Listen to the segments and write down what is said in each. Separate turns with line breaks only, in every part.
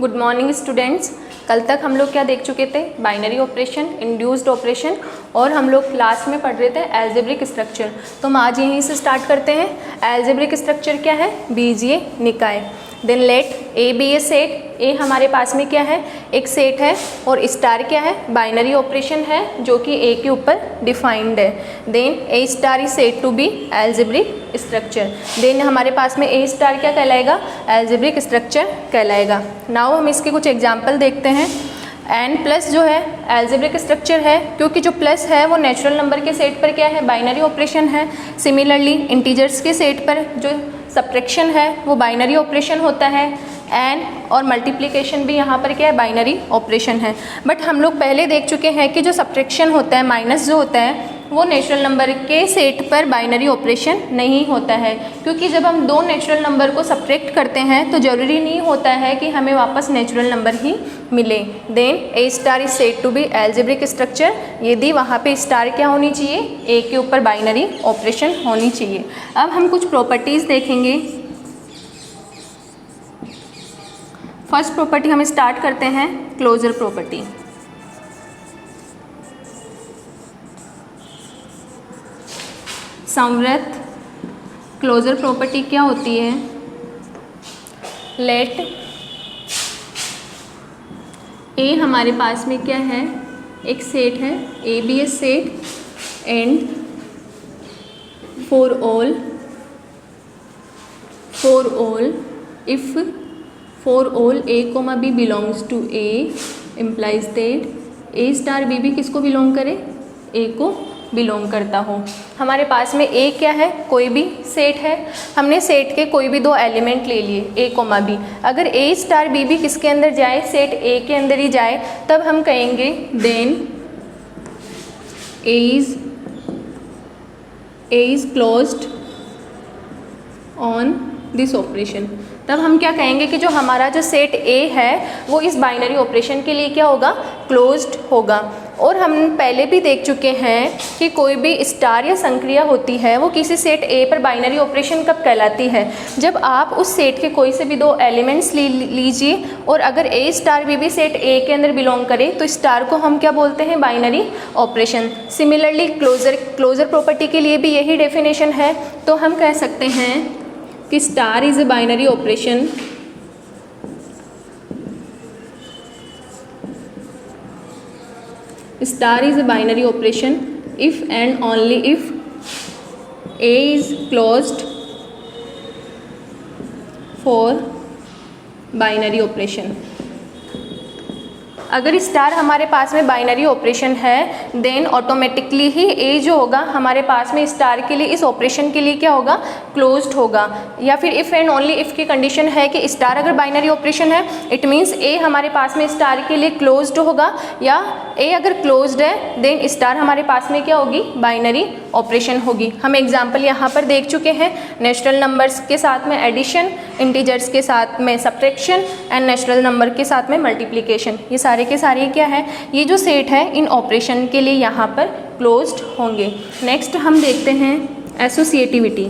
Good morning students. कल तक हम लोग क्या देख चुके थे? बाइनरी ऑपरेशन, इंड्यूस्ड ऑपरेशन, और हम लोग क्लास में पढ़ रहे थे एल्जेब्रिक स्ट्रक्चर। तो हम आज यहीं से स्टार्ट करते हैं। एल्जेब्रिक स्ट्रक्चर क्या है? बीजीय निकाय। Then let A be a set. A हमारे पास में क्या है? एक सेट है, और स्टार क्या है? बाइनरी ऑपरेशन है जो कि ए के ऊपर डिफाइंड है। Then A star is said to be algebraic structure. Then हमारे पास में ए स्टार क्या कहलाएगा? एल्जेब्रिक स्ट्रक्चर कहलाएगा। नाउ हम इसके कुछ एग्जाम्पल देखते हैं। एन प्लस जो है एल्जेब्रिक स्ट्रक्चर है, क्योंकि जो प्लस है वो नेचुरल नंबर के सेट पर क्या है? बाइनरी ऑपरेशन है। सिमिलरली इंटीजर्स के सेट पर जो सब्ट्रैक्शन है वो बाइनरी ऑपरेशन होता है। एन और मल्टीप्लिकेशन भी यहाँ पर क्या है? बाइनरी ऑपरेशन है। बट हम लोग पहले देख चुके हैं कि जो सब्ट्रैक्शन होता है, माइनस जो होता है, वो नेचुरल नंबर के सेट पर बाइनरी ऑपरेशन नहीं होता है, क्योंकि जब हम दो नेचुरल नंबर को सब्ट्रैक्ट करते हैं तो ज़रूरी नहीं होता है कि हमें वापस नेचुरल नंबर ही मिले। Then A star is said to be algebraic structure, यदि वहाँ पे स्टार क्या होनी चाहिए? ए के ऊपर बाइनरी ऑपरेशन होनी चाहिए। अब हम कुछ प्रॉपर्टीज़ देखेंगे। फर्स्ट प्रॉपर्टी हम स्टार्ट करते हैं, क्लोजर प्रॉपर्टी। संवृत क्लोजर प्रॉपर्टी क्या होती है? लेट ए हमारे पास में क्या है? एक सेट है, A be a set, and for all if for all A comma B belongs to A implies that A star B भी किसको बिलोंग करे? ए को बिलोंग करता हो। हमारे पास में ए क्या है? कोई भी सेट है। हमने सेट के कोई भी दो एलिमेंट ले लिए, ए कोमा बी। अगर ए स्टार बी भी किसके अंदर जाए? सेट ए के अंदर ही जाए, तब हम कहेंगे then A is closed on this operation. तब हम क्या कहेंगे कि जो हमारा जो सेट ए है वो इस बाइनरी ऑपरेशन के लिए क्या होगा? क्लोज्ड होगा। और हम पहले भी देख चुके हैं कि कोई भी स्टार या संक्रिया होती है वो किसी सेट ए पर बाइनरी ऑपरेशन कब कहलाती है? जब आप उस सेट के कोई से भी दो एलिमेंट्स लीजिए, और अगर ए स्टार भी सेट ए के अंदर बिलोंग करे तो स्टार को हम क्या बोलते हैं? Binary operation. Similarly closure property के लिए भी यही डेफिनेशन है। तो हम कह सकते हैं कि star is a binary operation if and only if A is closed for binary operation। अगर स्टार हमारे पास में बाइनरी ऑपरेशन है, देन ऑटोमेटिकली ही ए जो होगा हमारे पास में स्टार के लिए, इस ऑपरेशन के लिए क्या होगा? क्लोज्ड होगा। या फिर इफ़ एंड ओनली इफ़ की कंडीशन है कि स्टार अगर बाइनरी ऑपरेशन है, इट मीन्स ए हमारे पास में स्टार के लिए क्लोज्ड होगा, या ए अगर क्लोज्ड है देन स्टार हमारे पास में क्या होगी? बाइनरी ऑपरेशन होगी। हम एग्जाम्पल यहाँ पर देख चुके हैं। नेचुरल नंबर्स के साथ में एडिशन, इंटीजर्स के साथ में सब्ट्रैक्शन, एंड नेचुरल नंबर के साथ में मल्टीप्लिकेशन। ये सारे के सारे क्या है? ये जो सेट है इन ऑपरेशन के लिए यहाँ पर क्लोज्ड होंगे। नेक्स्ट हम देखते हैं एसोसिएटिविटी।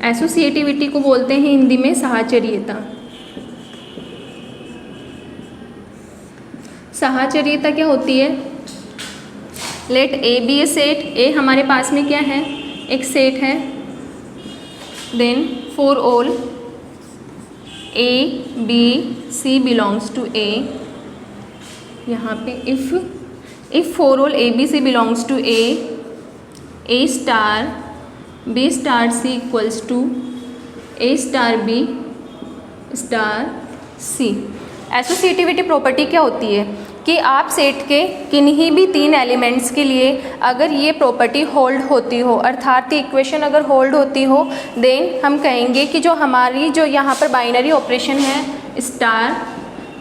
एसोसिएटिविटी को बोलते हैं हिंदी में साहचर्यता। साहचर्यता क्या होती है? Let A be a set. A हमारे पास में क्या है? एक सेट है। Then for all A B C belongs to A. यहाँ पे if for all A B C belongs to A star B star C equals to A star B star C. Associativity property क्या होती है कि आप set के किन्हीं भी तीन एलिमेंट्स के लिए अगर ये प्रॉपर्टी होल्ड होती हो, अर्थात इक्वेशन अगर होल्ड होती हो, देन हम कहेंगे कि जो हमारी जो यहाँ पर बाइनरी ऑपरेशन है स्टार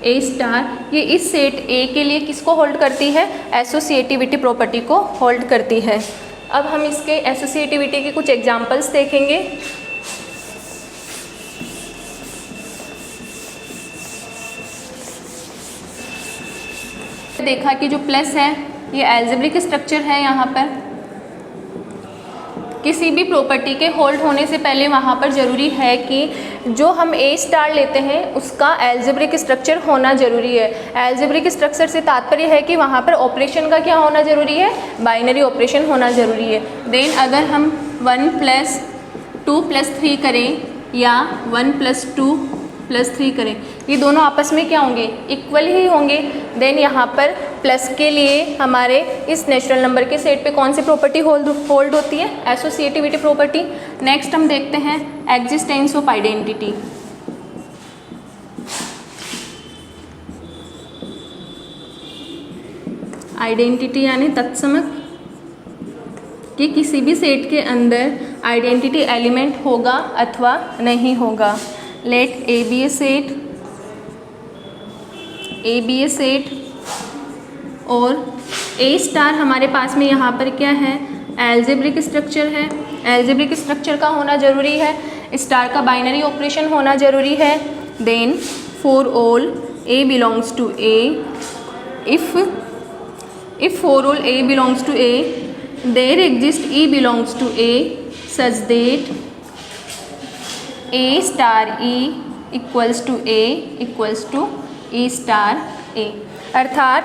ए स्टार, ये इस सेट ए के लिए किसको होल्ड करती है? एसोसिएटिविटी प्रॉपर्टी को होल्ड करती है। अब हम इसके एसोसिएटिविटी के कुछ एग्जाम्पल्स देखेंगे। देखा कि जो प्लस है ये एल्जेब्रिक स्ट्रक्चर है यहाँ पर, किसी भी प्रॉपर्टी के होल्ड होने से पहले वहाँ पर ज़रूरी है कि जो हम ए स्टार लेते हैं उसका एल्जेब्रिक स्ट्रक्चर होना ज़रूरी है। एल्जेब्रिक स्ट्रक्चर से तात्पर्य है कि वहाँ पर ऑपरेशन का क्या होना ज़रूरी है, बाइनरी ऑपरेशन होना ज़रूरी है। देन अगर हम 1 + 2 + 3 करें या 1 + 2 + 3 करें, ये दोनों आपस में क्या होंगे, इक्वल ही होंगे। देन यहाँ पर प्लस के लिए हमारे इस नेचुरल नंबर के सेट पे कौन सी प्रॉपर्टी होल्ड होती है, एसोसिएटिविटी प्रॉपर्टी। नेक्स्ट हम देखते हैं एग्जिस्टेंस ऑफ आइडेंटिटी। आइडेंटिटी यानी तत्समक कि किसी भी सेट के अंदर आइडेंटिटी एलिमेंट होगा अथवा नहीं होगा। Let A be a set और ए स्टार हमारे पास में यहाँ पर क्या है, एल्जेब्रिक स्ट्रक्चर है। एल्जेब्रिक स्ट्रक्चर का होना ज़रूरी है, स्टार का बाइनरी ऑपरेशन होना ज़रूरी है। Then for all A belongs to A, if for all A belongs to A there exist E belongs to A such that A star E equals to A equals to E star A। अर्थात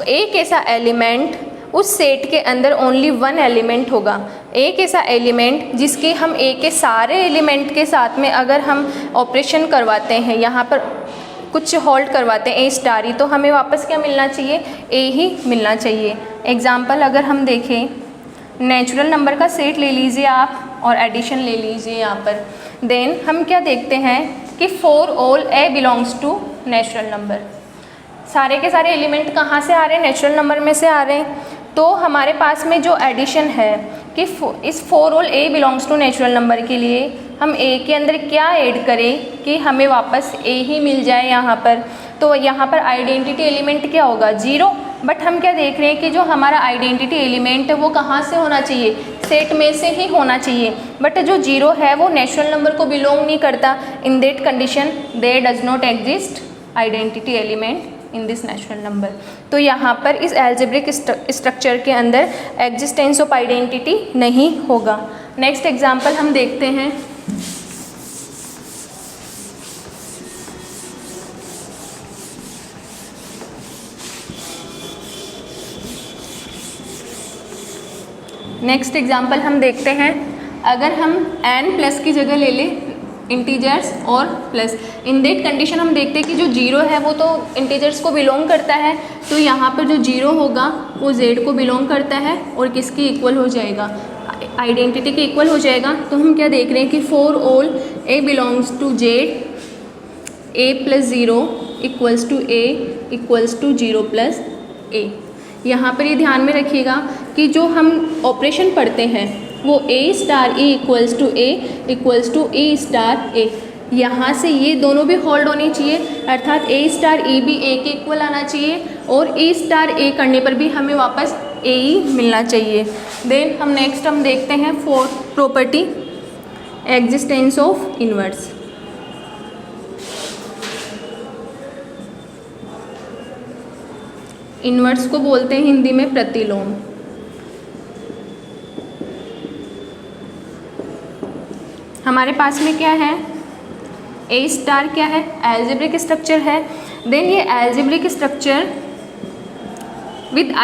एक ऐसा element उस set के अंदर only one element होगा, एक ऐसा element जिसके हम ए के सारे एलिमेंट के साथ में अगर हम ऑपरेशन करवाते हैं, यहाँ पर कुछ होल्ड करवाते हैं ए स्टार ई, तो हमें वापस क्या मिलना चाहिए, ए ही मिलना चाहिए। एग्जाम्पल अगर हम देखें, नेचुरल नंबर का सेट ले लीजिए आप और एडिशन ले लीजिए यहाँ पर। देन हम क्या देखते हैं कि for all A belongs to natural number, सारे के सारे एलिमेंट कहाँ से आ रहे हैं, नेचुरल नंबर में से आ रहे हैं। तो हमारे पास में जो एडिशन है कि इस for all A belongs to natural number के लिए हम ए के अंदर क्या ऐड करें कि हमें वापस ए ही मिल जाए यहाँ पर। तो यहाँ पर आइडेंटिटी एलिमेंट क्या होगा, 0। बट हम क्या देख रहे हैं कि जो हमारा आइडेंटिटी एलिमेंट है वो कहाँ से होना चाहिए, सेट में से ही होना चाहिए। बट जो 0 है वो नेचुरल नंबर को बिलोंग नहीं करता। In that condition there does not exist identity element in this natural number. तो यहाँ पर इस एल्जेब्रिक स्ट्रक्चर के अंदर एग्जिस्टेंस ऑफ आइडेंटिटी नहीं होगा। नेक्स्ट एग्जाम्पल हम देखते हैं। नेक्स्ट एग्जाम्पल हम देखते हैं, अगर हम n+ की जगह ले लें इंटीजर्स और प्लस, इन दैट कंडीशन हम देखते हैं कि जो 0 है वो तो इंटीजर्स को बिलोंग करता है, तो यहाँ पर जो 0 होगा वो z को बिलोंग करता है और किसकी इक्वल हो जाएगा, आइडेंटिटी के इक्वल हो जाएगा। तो हम क्या देख रहे हैं कि for all a belongs to z, a + 0 equals to a equals to 0 + a। यहाँ पर ये ध्यान में रखिएगा कि जो हम ऑपरेशन पढ़ते हैं वो A star E equals to A equals to E star A, यहाँ से ये दोनों भी होल्ड होनी चाहिए, अर्थात A स्टार E भी A के इक्वल आना चाहिए और E स्टार A करने पर भी हमें वापस A ही मिलना चाहिए। देन हम नेक्स्ट हम देखते हैं fourth property, existence of inverse. Inverse को बोलते हैं हिंदी में प्रतिलोम। हमारे पास में क्या है, ए स्टार क्या है, एल्जेब्रिक स्ट्रक्चर है। देन ये एल्जेब्रिक स्ट्रक्चर विद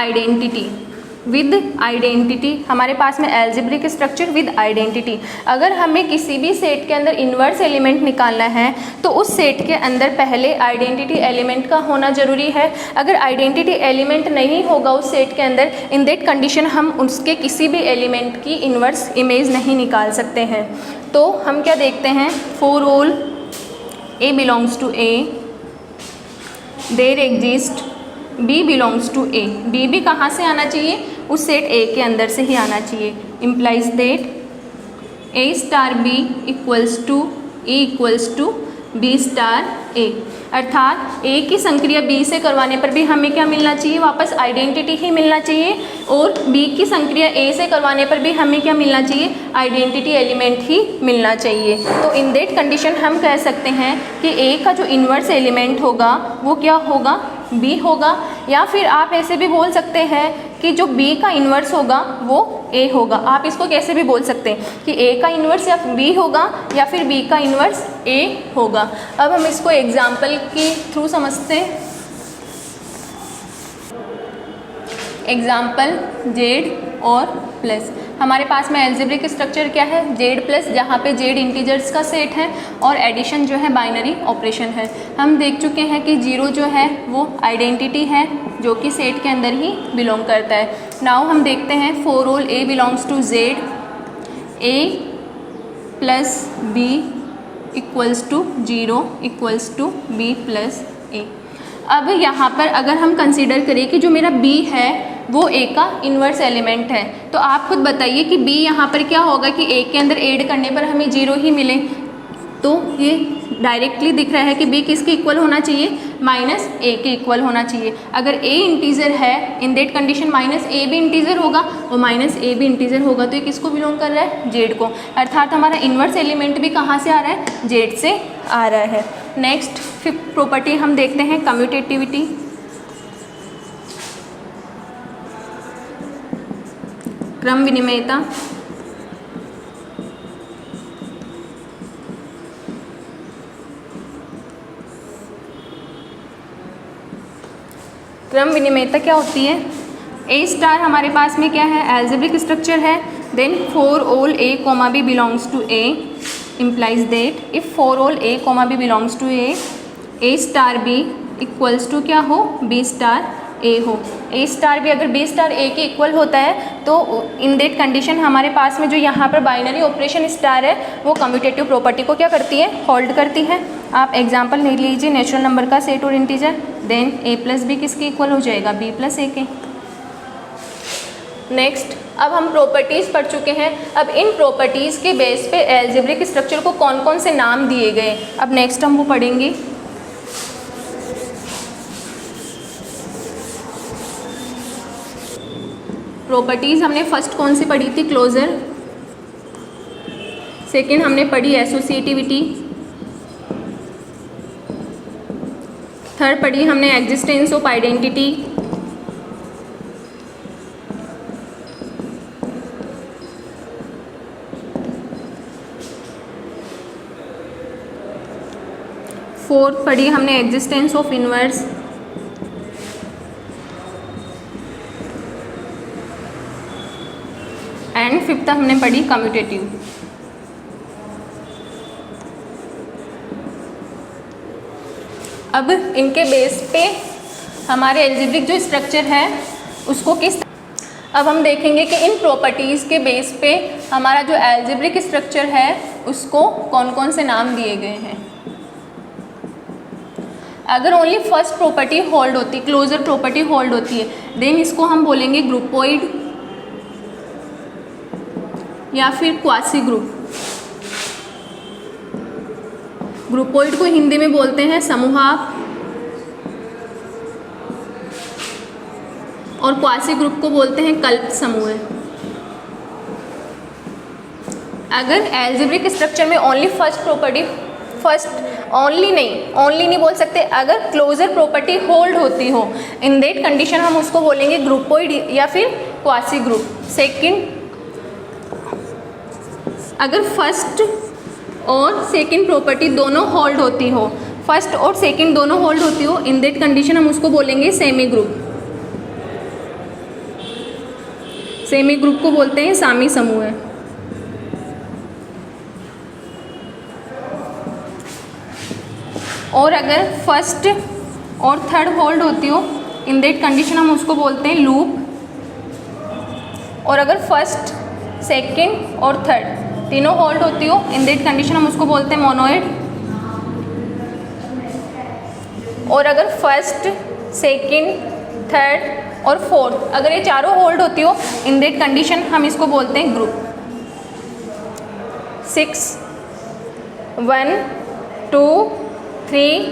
आइडेंटिटी, हमारे पास में एल्जेब्रिक स्ट्रक्चर विद आइडेंटिटी। अगर हमें किसी भी सेट के अंदर इन्वर्स एलिमेंट निकालना है तो उस सेट के अंदर पहले आइडेंटिटी एलिमेंट का होना ज़रूरी है। अगर आइडेंटिटी एलिमेंट नहीं होगा उस सेट के अंदर, इन दैट कंडीशन हम उसके किसी भी एलिमेंट की इन्वर्स इमेज नहीं निकाल सकते हैं। तो हम क्या देखते हैं, for all A belongs to A, there exist B belongs to A. B भी कहाँ से आना चाहिए, उस सेट ए के अंदर से ही आना चाहिए। Implies that A star B equals to A equals to B star A, अर्थात ए की संक्रिया बी से करवाने पर भी हमें क्या मिलना चाहिए, वापस आइडेंटिटी ही मिलना चाहिए, और बी की संक्रिया ए से करवाने पर भी हमें क्या मिलना चाहिए, आइडेंटिटी एलिमेंट ही मिलना चाहिए। तो इन दैट कंडीशन हम कह सकते हैं कि ए का जो इन्वर्स एलिमेंट होगा वो क्या होगा, बी होगा। या फिर आप ऐसे भी बोल सकते हैं कि जो बी का इन्वर्स होगा वो ए होगा। आप इसको कैसे भी बोल सकते हैं कि ए का इन्वर्स या बी होगा या फिर बी का इन्वर्स ए होगा। अब हम इसको एग्जाम्पल के थ्रू समझते हैं। एग्जाम्पल जेड और प्लस, हमारे पास में एल्जेब्रिक स्ट्रक्चर क्या है, जेड प्लस, जहाँ पे जेड इंटीजर्स का सेट है और एडिशन जो है बाइनरी ऑपरेशन है। हम देख चुके हैं कि जीरो जो है वो आइडेंटिटी है जो कि सेट के अंदर ही बिलोंग करता है। नाउ हम देखते हैं for all A belongs to Z, A plus B equals to zero equals to B plus A. अब यहाँ पर अगर हम कंसीडर करें कि जो मेरा बी है वो ए का इन्वर्स एलिमेंट है, तो आप खुद बताइए कि बी यहाँ पर क्या होगा कि ए के अंदर ऐड करने पर हमें जीरो ही मिले। तो ये डायरेक्टली दिख रहा है कि बी किसके इक्वल होना चाहिए, माइनस ए के इक्वल होना चाहिए। अगर ए इंटीजर है इन दैट कंडीशन माइनस ए भी इंटीजर होगा और माइनस ए भी इंटीजर होगा, तो ये किसको बिलोंग कर रहा है, जेड को। अर्थात हमारा इन्वर्स एलिमेंट भी कहाँ से आ रहा है, जेड से आ रहा है। नेक्स्ट फिफ्थ प्रॉपर्टी हम देखते हैं कम्यूटेटिविटी। क्रम विनिमयता। क्रम विनिमयता क्या होती है, ए स्टार हमारे पास में क्या है, एल्जेब्रिक स्ट्रक्चर है। Then for all A comma B belongs to A implies that if for all a comma b belongs to a star b equals to क्या हो, b स्टार a हो। a स्टार b अगर b star a के इक्वल होता है तो इन that condition हमारे पास में जो यहाँ पर बाइनरी ऑपरेशन स्टार है वो कम्यूटेटिव प्रॉपर्टी को क्या करती है, होल्ड करती है। आप एग्जांपल ले लीजिए नेचुरल नंबर का सेट और integer, then a plus B किसके इक्वल हो जाएगा, b प्लस a के। नेक्स्ट अब हम प्रॉपर्टीज़ पढ़ चुके हैं। अब इन प्रॉपर्टीज़ के बेस पे एल्जेब्रिक स्ट्रक्चर को कौन कौन से नाम दिए गए, अब नेक्स्ट हम वो पढ़ेंगे। प्रॉपर्टीज़ हमने फर्स्ट कौन सी पढ़ी थी, क्लोजर। सेकंड हमने पढ़ी एसोसिएटिविटी। थर्ड पढ़ी हमने एग्जिस्टेंस ऑफ आइडेंटिटी। फोर्थ पढ़ी हमने existence of inverse. And fifth हमने पढ़ी कम्यूटेटिव। अब इनके बेस पे हमारे एल्जेब्रिक जो स्ट्रक्चर है उसको अब हम देखेंगे कि इन प्रॉपर्टीज़ के बेस पे हमारा जो एल्जेब्रिक स्ट्रक्चर है उसको कौन कौन से नाम दिए गए हैं। अगर ओनली फर्स्ट प्रॉपर्टी होल्ड होती, क्लोजर प्रॉपर्टी होल्ड होती है, देन इसको हम बोलेंगे ग्रुपोइड या फिर क्वासी ग्रुप। ग्रुपोइड को हिंदी में बोलते हैं समूहाप और क्वासी ग्रुप को बोलते हैं कल्प समूह। अगर एल्जेब्रिक स्ट्रक्चर में only first property, first only नहीं बोल सकते, अगर क्लोजर प्रॉपर्टी होल्ड होती हो इन दैट कंडीशन हम उसको बोलेंगे ग्रुपोइड या फिर क्वासी ग्रुप। सेकंड, अगर फर्स्ट और सेकंड प्रॉपर्टी दोनों होल्ड होती हो, फर्स्ट और सेकंड दोनों होल्ड होती हो इन दैट कंडीशन हम उसको बोलेंगे सेमी ग्रुप। सेमी ग्रुप को बोलते हैं सामी समूह। और अगर फर्स्ट और थर्ड होल्ड होती हो इन दैट कंडीशन हम उसको बोलते हैं लूप। और अगर फर्स्ट, सेकंड और थर्ड तीनों होल्ड होती हो इन दैट कंडीशन हम उसको बोलते हैं मोनोइड। और अगर फर्स्ट, सेकंड, थर्ड और फोर्थ अगर ये चारों होल्ड होती हो इन दैट कंडीशन हम इसको बोलते हैं ग्रुप। 6, 1, 2, 3,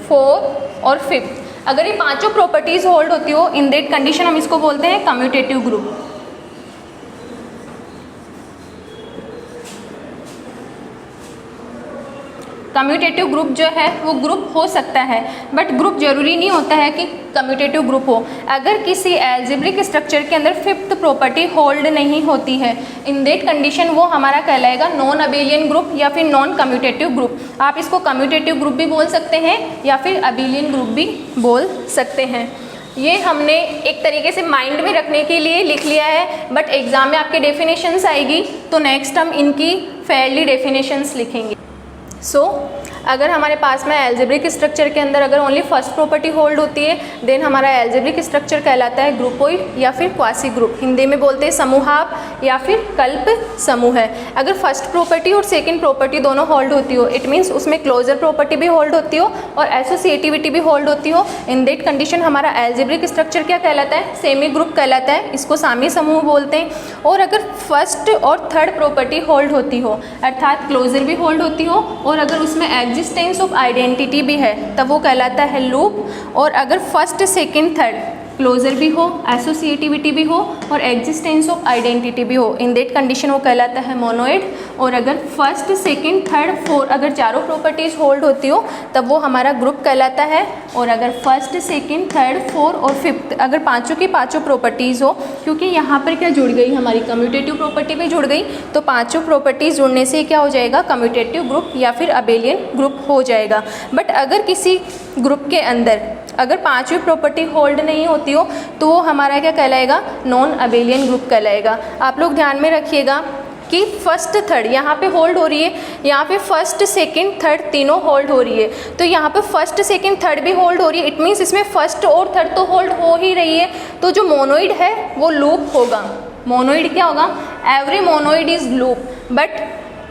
4 और 5 अगर ये पांचों प्रॉपर्टीज होल्ड होती हो इन दैट कंडीशन हम इसको बोलते हैं कम्यूटेटिव ग्रुप। कम्यूटेटिव ग्रुप जो है वो ग्रुप हो सकता है, बट ग्रुप जरूरी नहीं होता है कि कम्यूटेटिव ग्रुप हो। अगर किसी एल्जेब्रिक स्ट्रक्चर के अंदर फिफ्थ प्रॉपर्टी होल्ड नहीं होती है, इन दैट कंडीशन वो हमारा कहलाएगा नॉन अबेलियन ग्रुप या फिर नॉन कम्यूटेटिव ग्रुप। आप इसको कम्यूटेटिव ग्रुप भी बोल सकते हैं या फिर अबेलियन ग्रुप भी बोल सकते हैं। ये हमने एक तरीके से माइंड में रखने के लिए लिख लिया है, बट एग्जाम में आपके डेफिनेशंस आएगी तो नेक्स्ट हम इनकी फेयरली डेफिनेशंस लिखेंगे। अगर हमारे पास में एल्जेब्रिक स्ट्रक्चर के अंदर अगर ओनली फर्स्ट प्रॉपर्टी होल्ड होती है, देन हमारा एल्जेब्रिक स्ट्रक्चर कहलाता है ग्रुपोइड या फिर क्वासी ग्रुप। हिंदी में बोलते हैं समूहाप या फिर कल्प समूह है। अगर फर्स्ट प्रॉपर्टी और सेकंड प्रॉपर्टी दोनों होल्ड होती हो, इट मीन्स उसमें क्लोजर प्रॉपर्टी भी होल्ड होती हो और एसोसिएटिविटी भी होल्ड होती हो, इन दैट कंडीशन हमारा एल्जेब्रिक स्ट्रक्चर क्या कहलाता है? सेमी ग्रुप कहलाता है। इसको सामी समूह बोलते हैं। और अगर फर्स्ट और थर्ड प्रॉपर्टी होल्ड होती हो, अर्थात क्लोजर भी होल्ड होती हो और अगर उसमें एग्जिस्टेंस ऑफ आइडेंटिटी भी है, तब वो कहलाता है लूप। और अगर फर्स्ट सेकंड थर्ड क्लोजर भी हो, एसोसिएटिविटी भी हो और एग्जिस्टेंस ऑफ आइडेंटिटी भी हो, इन दैट कंडीशन वो कहलाता है मोनोइड। और अगर फर्स्ट सेकंड थर्ड फोर अगर चारों प्रॉपर्टीज होल्ड होती हो, तब वो हमारा ग्रुप कहलाता है। और अगर फर्स्ट सेकंड थर्ड फोर और फिफ्थ अगर पांचों की पांचों प्रॉपर्टीज़ हो, क्योंकि यहाँ पर क्या जुड़ गई, हमारी कम्यूटेटिव प्रॉपर्टी भी जुड़ गई, तो पांचों प्रॉपर्टीज जुड़ने से क्या हो जाएगा? कम्यूटेटिव ग्रुप या फिर अबेलियन ग्रुप हो जाएगा। बट अगर किसी ग्रुप के अंदर अगर पांचवी प्रॉपर्टी होल्ड नहीं होती हो, तो वो हमारा क्या कहलाएगा? नॉन अबेलियन ग्रुप कहलाएगा। आप लोग ध्यान में रखिएगा कि फर्स्ट थर्ड यहाँ पे होल्ड हो रही है, यहाँ पे फर्स्ट सेकंड थर्ड तीनों होल्ड हो रही है, तो यहाँ पे फर्स्ट सेकंड थर्ड भी होल्ड हो रही है। इट मीन्स इसमें फर्स्ट और थर्ड तो होल्ड हो ही रही है, तो जो मोनोइड है वो लूप होगा। मोनोइड क्या होगा? Every monoid is loop, but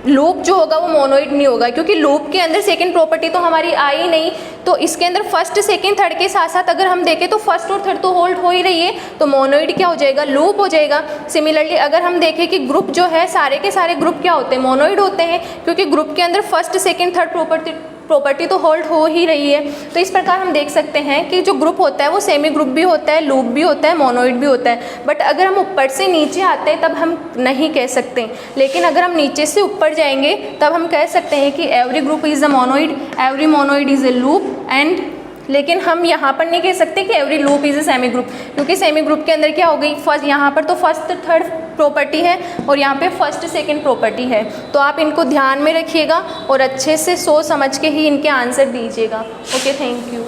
loop जो होगा वो मोनोइड नहीं होगा, क्योंकि लूप के अंदर सेकंड प्रॉपर्टी तो हमारी आई नहीं। तो इसके अंदर फर्स्ट सेकंड थर्ड के साथ साथ अगर हम देखें तो फर्स्ट और थर्ड तो होल्ड हो ही रही है, तो मोनोइड क्या हो जाएगा? लूप हो जाएगा। सिमिलरली अगर हम देखें कि ग्रुप जो है, सारे के सारे ग्रुप क्या होते हैं? मोनोइड होते हैं, क्योंकि ग्रुप के अंदर फर्स्ट सेकंड थर्ड प्रॉपर्टी तो होल्ड हो ही रही है। तो इस प्रकार हम देख सकते हैं कि जो ग्रुप होता है वो सेमी ग्रुप भी होता है, लूप भी होता है, मोनोइड भी होता है। बट अगर हम ऊपर से नीचे आते हैं तब हम नहीं कह सकते, लेकिन अगर हम नीचे से ऊपर जाएंगे तब हम कह सकते हैं कि every group is a monoid, every monoid is a loop and. लेकिन हम यहाँ पर नहीं कह सकते कि every loop is a semi group, क्योंकि सेमी ग्रुप के अंदर क्या हो गई? फर्स्ट यहाँ पर तो फर्स्ट थर्ड प्रॉपर्टी है और यहाँ पे फर्स्ट सेकंड प्रॉपर्टी है। तो आप इनको ध्यान में रखिएगा और अच्छे से सोच समझ के ही इनके आंसर दीजिएगा। Okay, thank you.